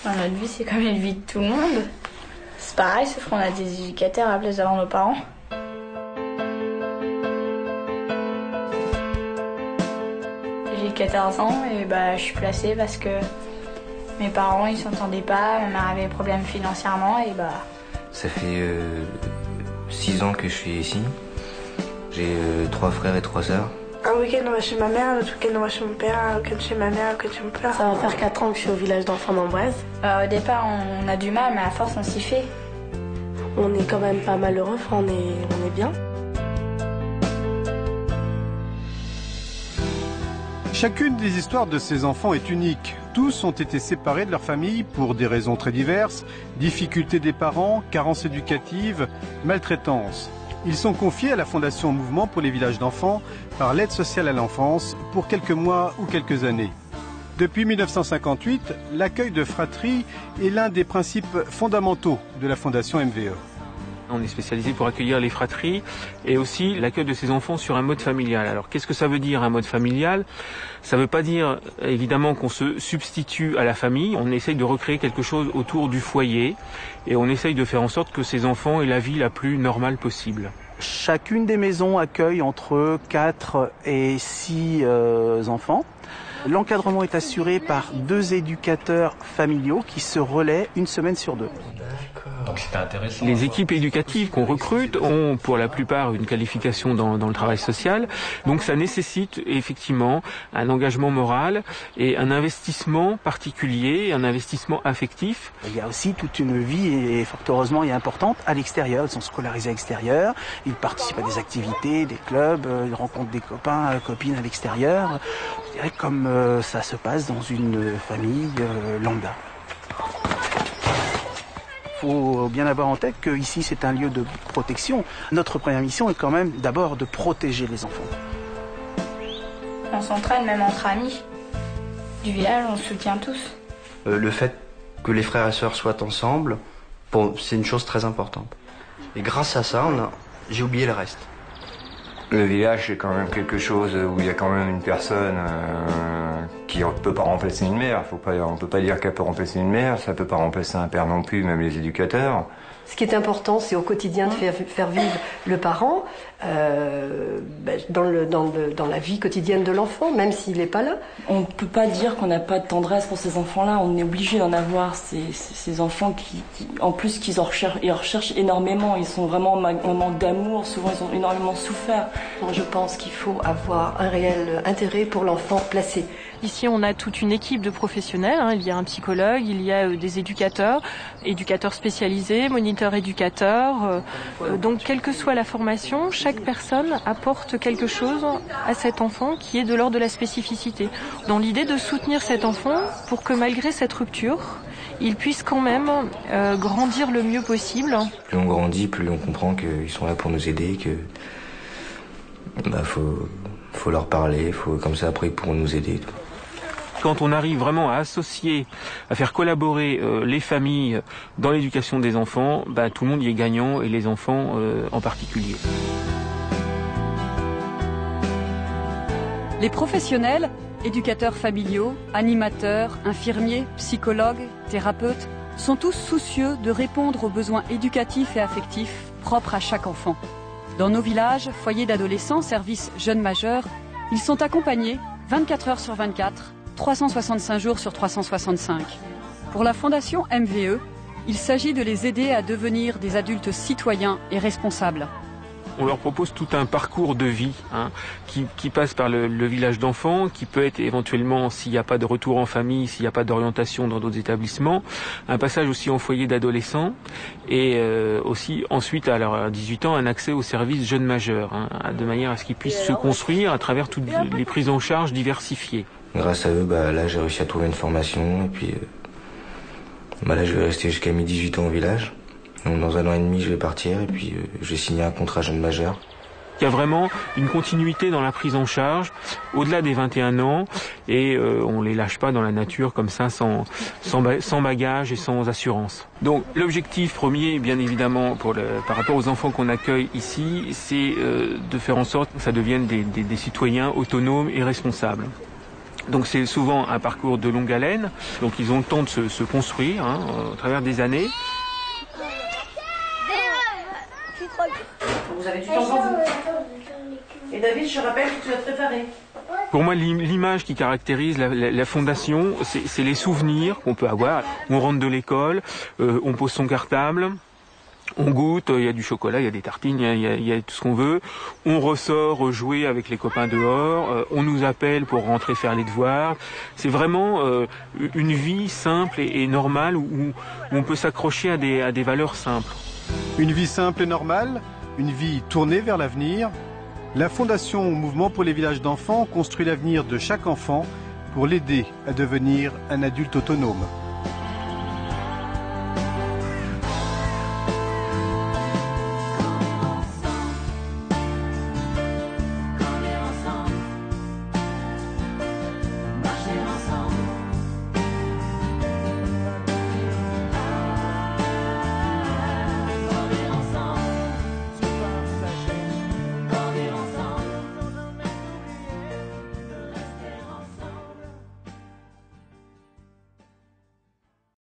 Notre vie, c'est comme la vie de tout le monde. C'est pareil, sauf qu'on a des éducateurs à la place d'avoir nos parents. J'ai 14 ans et je suis placée parce que mes parents ils s'entendaient pas, ma mère avait des problèmes financièrement et Ça fait 6 ans que je suis ici. J'ai 3 frères et 3 sœurs. Un week-end on va chez ma mère, un autre week-end on va chez mon père, un week-end chez ma mère, un week-end chez mon père. Ça va faire 4 ans que je suis au village d'enfants d'Amboise. Au départ on a du mal mais à force on s'y fait. On est quand même pas malheureux, on est bien. Chacune des histoires de ces enfants est unique. Tous ont été séparés de leur famille pour des raisons très diverses, difficultés des parents, carences éducatives, maltraitance. Ils sont confiés à la Fondation Mouvement pour les villages d'enfants par l'aide sociale à l'enfance pour quelques mois ou quelques années. Depuis 1958, l'accueil de fratries est l'un des principes fondamentaux de la Fondation MVE. On est spécialisé pour accueillir les fratries et aussi l'accueil de ces enfants sur un mode familial. Alors qu'est-ce que ça veut dire un mode familial? Ça ne veut pas dire évidemment qu'on se substitue à la famille. On essaye de recréer quelque chose autour du foyer et on essaye de faire en sorte que ces enfants aient la vie la plus normale possible. Chacune des maisons accueille entre 4 et 6 enfants. L'encadrement est assuré par 2 éducateurs familiaux qui se relaient une semaine sur 2. Donc c'était intéressant. Les équipes éducatives qu'on recrute ont pour la plupart une qualification dans le travail social. Donc ça nécessite effectivement un engagement moral et un investissement particulier, un investissement affectif. Il y a aussi toute une vie, et fort heureusement et importante, à l'extérieur. Ils sont scolarisés à l'extérieur, ils participent à des activités, des clubs, ils rencontrent des copains, copines à l'extérieur. Je dirais comme ça se passe dans une famille lambda. Il faut bien avoir en tête qu'ici c'est un lieu de protection. Notre première mission est quand même d'abord de protéger les enfants. On s'entraîne même entre amis. Du village, on se soutient tous. Le fait que les frères et sœurs soient ensemble, c'est une chose très importante. Et grâce à ça, j'ai oublié le reste. Le village, c'est quand même quelque chose où il y a quand même une personne qui ne peut pas remplacer une mère. On ne peut pas dire qu'elle peut remplacer une mère, ça ne peut pas remplacer un père non plus, même les éducateurs. Ce qui est important, c'est au quotidien de faire vivre le parent dans la vie quotidienne de l'enfant, même s'il n'est pas là. On ne peut pas dire qu'on n'a pas de tendresse pour ces enfants-là. On est obligé d'en avoir. Ces enfants qui en plus, ils recherchent énormément. Ils sont vraiment en manque d'amour. Souvent, ils ont énormément souffert. Je pense qu'il faut avoir un réel intérêt pour l'enfant placé. Ici, on a toute une équipe de professionnels. Il y a un psychologue, il y a des éducateurs spécialisés, moniteurs éducateurs. Donc, quelle que soit la formation, chaque personne apporte quelque chose à cet enfant qui est de l'ordre de la spécificité. Dans l'idée de soutenir cet enfant pour que malgré cette rupture, il puisse quand même grandir le mieux possible. Plus on grandit, plus on comprend qu'ils sont là pour nous aider, que faut leur parler, comme ça après ils pourront nous aider. Quand on arrive vraiment à associer, à faire collaborer les familles dans l'éducation des enfants, tout le monde y est gagnant et les enfants en particulier. Les professionnels, éducateurs familiaux, animateurs, infirmiers, psychologues, thérapeutes, sont tous soucieux de répondre aux besoins éducatifs et affectifs propres à chaque enfant. Dans nos villages, foyers d'adolescents, services jeunes majeurs, ils sont accompagnés 24 heures sur 24, 365 jours sur 365. Pour la Fondation MVE, il s'agit de les aider à devenir des adultes citoyens et responsables. On leur propose tout un parcours de vie qui passe par le village d'enfants, qui peut être éventuellement, s'il n'y a pas de retour en famille, s'il n'y a pas d'orientation dans d'autres établissements, un passage aussi en foyer d'adolescents et aussi ensuite à leurs 18 ans un accès aux services jeunes majeurs, de manière à ce qu'ils puissent se construire à travers toutes les prises en charge diversifiées. Grâce à eux, là j'ai réussi à trouver une formation et puis là je vais rester jusqu'à mes 18 ans au village. Donc dans 1 an et demi, je vais partir et puis j'ai signé un contrat jeune majeur. Il y a vraiment une continuité dans la prise en charge au-delà des 21 ans et on les lâche pas dans la nature comme ça sans bagage et sans assurance. Donc l'objectif premier, bien évidemment, par rapport aux enfants qu'on accueille ici, c'est de faire en sorte que ça devienne des citoyens autonomes et responsables. Donc c'est souvent un parcours de longue haleine, donc ils ont le temps de se construire au travers des années. Vous avez du temps pour vous. Et David, je rappelle que tu as préparé. Pour moi, l'image qui caractérise la fondation, c'est les souvenirs qu'on peut avoir. On rentre de l'école, on pose son cartable, on goûte, il y a du chocolat, il y a des tartines, il y a tout ce qu'on veut. On ressort jouer avec les copains dehors, on nous appelle pour rentrer faire les devoirs. C'est vraiment une vie simple et normale où on peut s'accrocher à des valeurs simples. Une vie simple et normale, une vie tournée vers l'avenir. La Fondation Mouvement pour les villages d'enfants construit l'avenir de chaque enfant pour l'aider à devenir un adulte autonome.